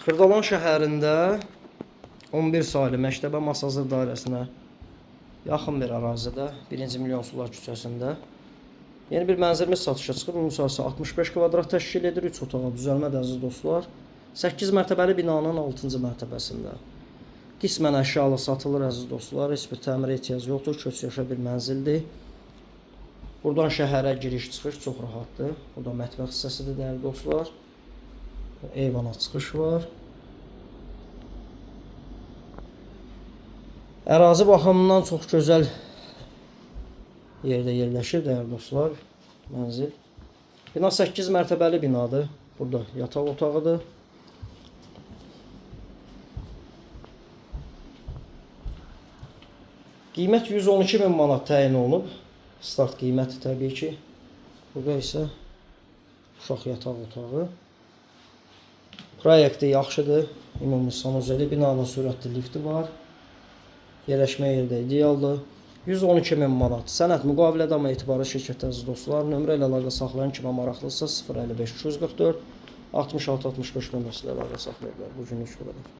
Xırdalan şəhərində 11 saylı məktəbə Masazır dairəsinə yaxın bir ərazidə 1-ci Milyonsular küçəsində yeni bir mənzilimiz satışa çıxıb. Ümumi sahəsi 65 kvadrat təşkil edir. 3 otağa düzəlmədir əziz dostlar. 8 mərtəbəli binanın 6-cı mərtəbəsində. Qismən əşyalı satılır əziz dostlar. Heç bir təmirə ehtiyac yoxdur. Köçyaşa bir mənzildir. Buradan şəhərə giriş çıxış çox rahatdır. Burada mətbəx hissəsidir dəyərli dostlar. Eyvana çıxış var. Ərazi baxımından çox gözəl yerdə yerləşir dəyərli dostlar. Mənzil. Bina 8 mərtəbəli binadır. Burada yataq otağıdır. Qiymət 112.000 manat təyin olunub. Start qiyməti təbii ki. Burada isə uşaq yataq otağı. Proyekti yaxşıdır. Ümumi sanuzeli binanın sürətli lifti var. Yerləşmə yeri də idealdır. 112.000 manat. Sənəd müqavilədə amma etibarlı şirkət əziz dostlar. Nömrə ilə əlaqə saxlayan kimə maraqlısa 055 244 66 65 nömrəsi ilə əlaqə saxlayırlar. Bu günlük bu qədər.